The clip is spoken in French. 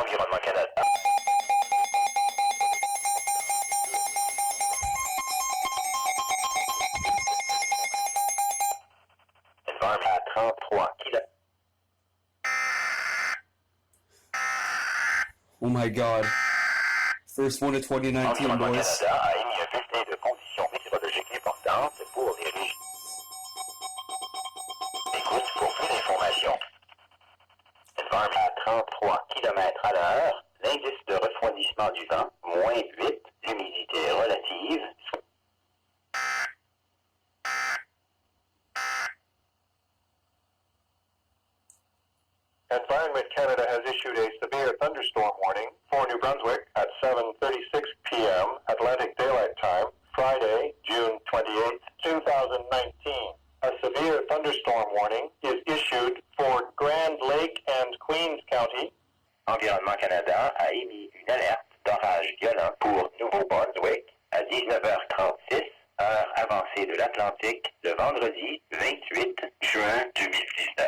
Environnement Canada. Environnement à 33 km. Oh my god. First one of 2019, Environnement boys. Canada a émis un bulletin de conditions météorologiques importantes pour les régions. Écoute pour plus d'informations. Environnement à 33 km à l'heure. L'indice de refroidissement du vent, -8. L'humidité relative, Environment Canada has issued a severe thunderstorm warning for New Brunswick at 7:36 p.m. Atlantic Daylight Time, Friday, June 28, 2019. A severe thunderstorm warning is issued for Grand Lake and Queens County. Environnement Canada a émis une alerte d'orage violent pour Nouveau-Brunswick à 19h36, heure avancée de l'Atlantique, le vendredi 28 juin 2019.